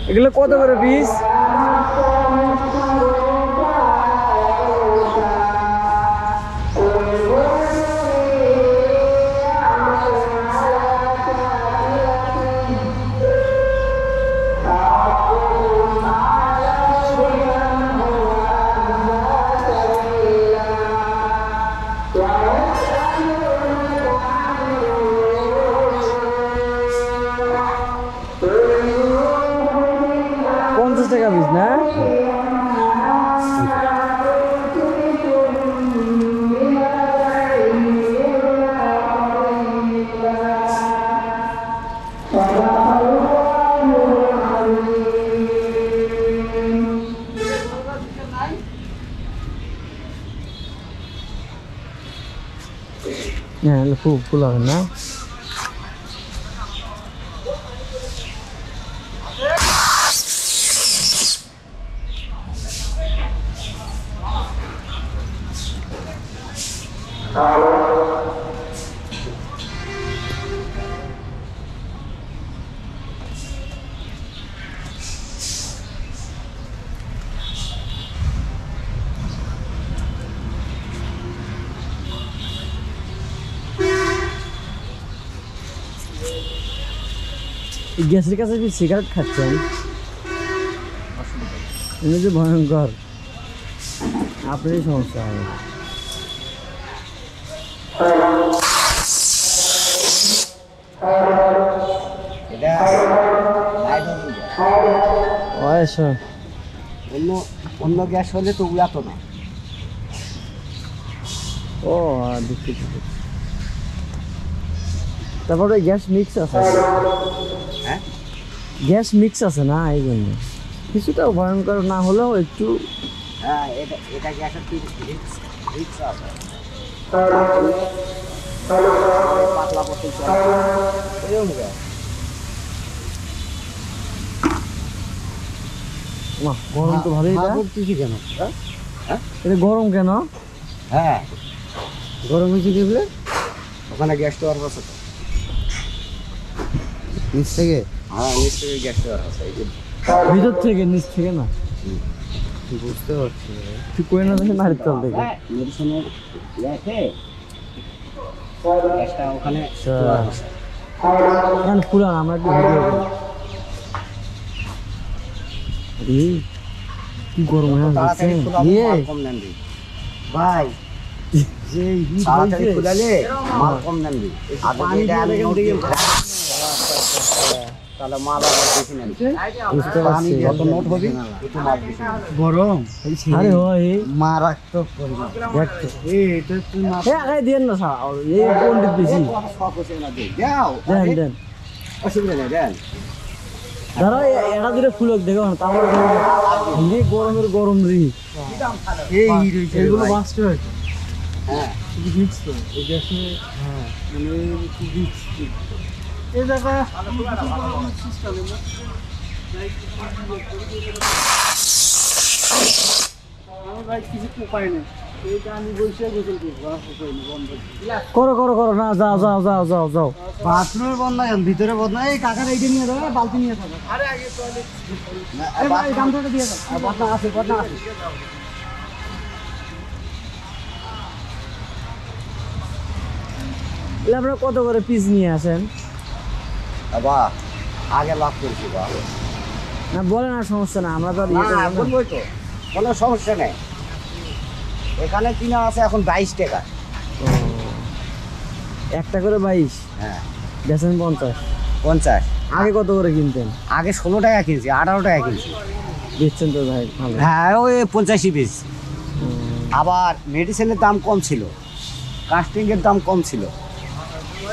এগুলো কত করে পিস? টাকা পিস না? হ্যাঁ খুব ফুল হবে না? গ্যাসের কাছে কি সিগারেট খাচ্ছেন? এমনি যে ভয়ঙ্কর, আপনারই সমস্যা হবে। অন্য গ্যাস হলে তো উড়াতো না। ও দুঃখিত। তারপরে গ্যাস মিক্স আছে। হ্যাঁ গ্যাস মিক্স আছে না, এই জন্য কিছুটা ভয়ঙ্কর না হলেও একটু। হ্যাঁ এটা গ্যাসের রিক্স আছে। পাতলা বোতল এরকম গ্যাস। গরম তো ভালোই করতেছি কেন? এটা গরম কেন? হ্যাঁ গরম হয়েছে কি বলে? ওখানে গ্যাস তো আর বসে তো নিচ থেকে। হ্যাঁ নিচ থেকে গ্যাস তো আর আছে। ভিতর থেকে, নিচ থেকে না? বুঝতে পারছি। তুই কই না দেখে নারীর তল থেকে মেডিসিনের লেখে গ্যাসটা ওখানে পুরান। আমরা একটু ভিডিও করি। কি গরম হয়ে যাচ্ছে কম নেন ভাই, যে তাড়াতাড়ি খুলালে মাল কম নেন দি। তাহলে মাল আবার বেশি নেন। বুঝতে পারছি। কত নোট হবে একটু মাল বেশি গরম। আরে হয় মারাত্মক পরিমাণ। দেখতে এটা তুই না আগে দেন না স্যার, এই পণ্ডিত বেশি যাও দেন দেন, অসুবিধা নেই দেন। দাঁড়া এটা দিলে ফুলক দেখো না, তারপরে গরমের গরম রি এইগুলো বাঁচতে হয়। হ্যাঁ রিক্স তো এই গ্যাসে। হ্যাঁ মানে রিক্স এই জায়গা ভাই কিছু উপায় নেই। করো করো করো না, যাও যাও যাও যাও যাও। বাথরুমের বন্ধ না, ভিতরে বন্ধ। এই কাকার এইটা নিয়ে যাবে, বালতি নিয়ে যাবে। আরে আগে টয়লেট ভাই গামছাটা দিয়ে দাও। বদনা আছে, বদনা আছে। আপনারা কত করে পিস নিয়ে আসেন? বাবা আগে লাভ করছি বা না বলে না, সমস্যা না, আমরা তো বলবোই তো, কোনো সমস্যা নেই। এখানে কিনা আছে এখন 22 টাকা। একটা করে 22? হ্যাঁ বেচেন 50? 50। আগে কত করে কিনতেন? আগে 16 টাকা কিনছি, 18 টাকা কিনছি। বেচছেন তো ভাই ভালো। হ্যাঁ ওই 85 পিস। আবার মেডিসিনের দাম কম ছিল, কাস্টিংয়ের দাম কম ছিল।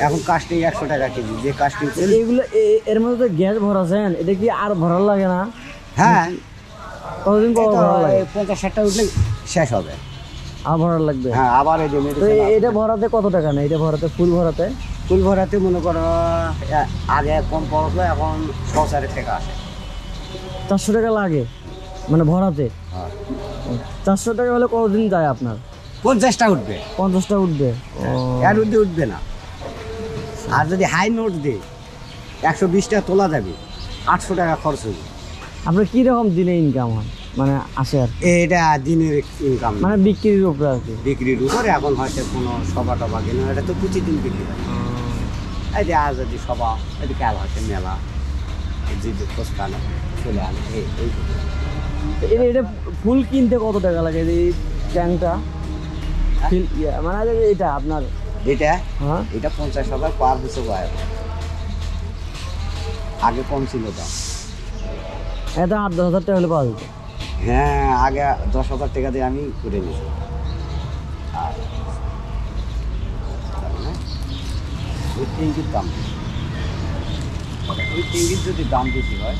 এখন কাস্টিং 100 টাকা কেজি। যে কাস্টিং এগুলো এর মধ্যে তো গ্যাস ভরাছেন, এটা কি আর ভরার লাগে না? হ্যাঁ কতদিন পর ভরা লাগে? 50-60টা উঠলে শেষ হবে, আর ভরার লাগবে। হ্যাঁ আবার এই যে মেডিসিন। এটা ভরাতে কত টাকা নেই? এটা ভরাতে ফুল ভরাতে? ফুল ভরাতে মনে করো আগে কম পড়তো, এখন 100-4 টাকা আসে। 400 টাকা লাগে মানে ভরাতে? হ্যাঁ 400 টাকা হলে কতদিন যায় আপনার? 50টা উঠবে। 50টা উঠবে? এর মধ্যে উঠবে না। আর যদি হাই নোট দে 120 টাকা তোলা যাবে, 800 টাকা খরচ হবে। আপনার কীরকম দিনে ইনকাম হয়, মানে আসে আর কি? এটা দিনের ইনকাম, মানে বিক্রির উপরে আর কি। বিক্রির উপরে। এখন হয়তো কোনো সভা টভা কিনে, এটা তো প্রতিদিন বিক্রি হয়। এই যে আজ যদি সভা, এই কাল হয়তো মেলা, যে খোঁজখানে চলে আনে এই। এটা ফুল কিনতে কত টাকা লাগে এই ট্যাঙ্কটা? মানে এটা আপনার এটা হ্যাঁ, এটা 50,000 পার বছর পায়। আগে কম ছিল দাম। এটা 8-10 হাজার টাকা হলে পাওয়া যেত। হ্যাঁ, আগে 10,000 টাকা দিয়ে আমি করে নিয়েছি। আর ওই ট্যাঙ্কির দাম, ওই ট্যাঙ্কির যদি দাম বেশি হয়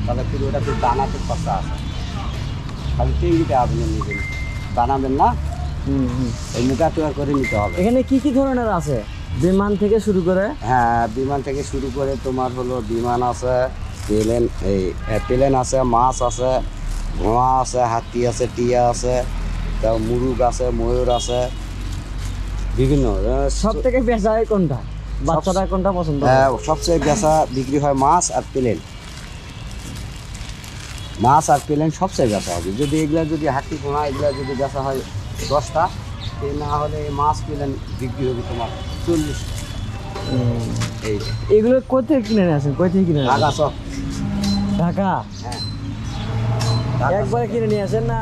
তাহলে ফির ওটা ফির দানাতে খরচা আছে। খালি ট্যাঙ্কিটা আপনি নেবেন, বানাবেন না, ওই মুখা তৈরি করে নিতে হবে। এখানে কি কি ধরনের আছে? বিমান থেকে শুরু করে? হ্যাঁ, বিমান থেকে শুরু করে তোমার হলো বিমান আছে, প্লেন আছে, মাছ আছে, ঘোড়া আছে, হাতি আছে, টিয়া আছে, তারপর মুরুগ আছে, ময়ূর আছে, বিভিন্ন। সব থেকে বেচা হয় কোনটা? বাচ্চারা কোনটা পছন্দ করে? সবচেয়ে বেচা বিক্রি হয় মাছ আর প্লেন। মাছ আর প্লেন সবচেয়ে বেচা হবে। যদি এগুলা যদি হাতি ঘোড়া এগুলা যদি বেচা হয় 10টা, না হলে মাছ প্লেন বিক্রি হবে তোমার 40। এই এগুলো কোথায় কিনে নিয়ে আসেন? কোথায় কিনে নিয়ে ঢাকা আসেন? চক। ঢাকা? হ্যাঁ, একবারে কিনে নিয়ে আসেন না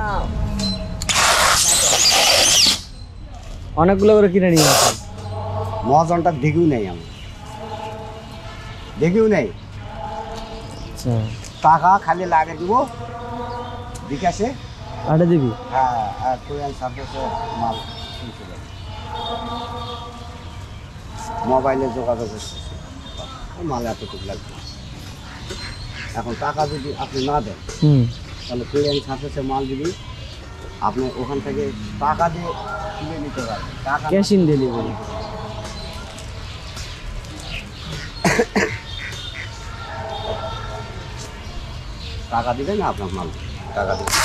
অনেকগুলো করে কিনে নিয়ে আসেন? মহাজনটা দেখেও নেই, আমি দেখেও নেই। আচ্ছা, টাকা খালি লাগে দিব বিকাশে। আটা দিবি? হ্যাঁ, আর কোরিয়ান সার্ভিসে মাল কিনতে যাবে, মোবাইলে যোগাযোগ করছে, মাল এতটুকু লাগবে। এখন টাকা যদি আপনি না দেন তাহলে কোরিয়ান সার্ভিসে মাল দিবি, আপনি ওখান থেকে টাকা দিয়ে কিনে নিতে পারবেন। টাকা ক্যাশ ইন ডেলিভারি। টাকা দিবেন না, আপনার মাল টাকা দিবেন।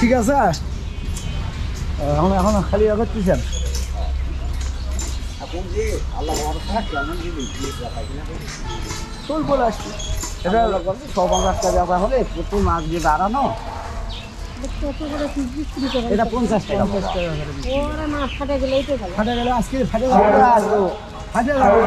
ঠিক আছে, এখন এখন খালি আবার কি চান? এখন যে আল্লাহ ভরসা কেমন দিবেন চল বলে আসছি। এটা সব রাস্তা ব্যবহার হবে, প্রতি মাছ দিয়ে দাঁড়ানো। এটা 50 টাকা। 50 টাকা করে দিই। ওরা মাছ ফাটে গেলেই তো গেল। ফাটে গেলে আজকে ফাটে যাবে। ফাটে যাবে।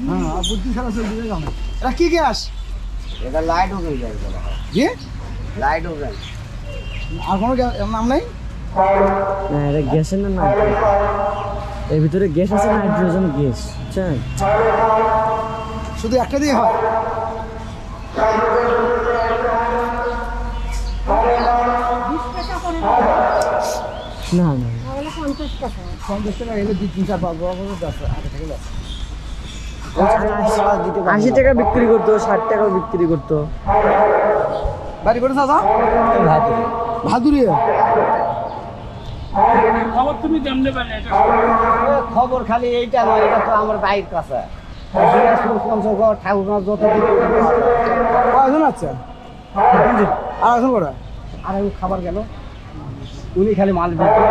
হ্যাঁ, বুদ্ধি খেলা চলছে গ্রামে। এটা কি গ্যাস? এটা লাইট হবে যায় বলা হয়। কি লাইট হবে। আর কোনো নাম নাই? না, এটা গ্যাসের নাম নাইট্রোজেন। এর ভিতরে গ্যাস আছে, নাইট্রোজেন গ্যাস, বুঝছেন? শুধু একটা দিয়ে হয়? না না, তাহলে 50 টাকা। 50 টাকা এলে 2-3-4 পাবো, আগে থেকে লস। 80 টাকা বিক্রি করতো, 60 টাকাও বিক্রি করতো। বাড়ি করে দাদা? ভাদুরি। খবর খালি এইটা নয়, এটা তো আমার বাইর কাছে। ঠাকুর যত কয়জন আছে? আর এখন কটা? আর আমি খাবার গেল, উনি খালি মাল বিক্রি।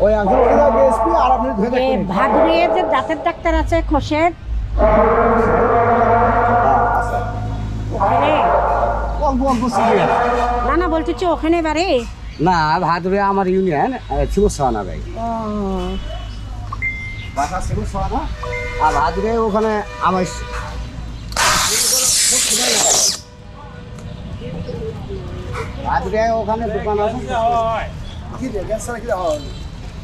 ওই একজন বিএসপি আর আপনি ধরে এ ভাদুরিয়ে যে দাঁতের ডাক্তার আছে খোসের, ওখানে অল্প অল্প সিরিয়াল। না না বলছি যে ওখানে বাড়ি। না, ভাদুরে আমার ইউনিয়ন শিবসানা ভাই, বাসা শিবসানা। আর ভাদুরে ওখানে আমার ভাদুরে ওখানে দোকান আছে। কি রে গ্যাস ছাড়া কি হয়?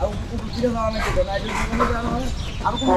আর কি জানা নাই, তো নাইট্রোজেন জানা হয় আর কোনো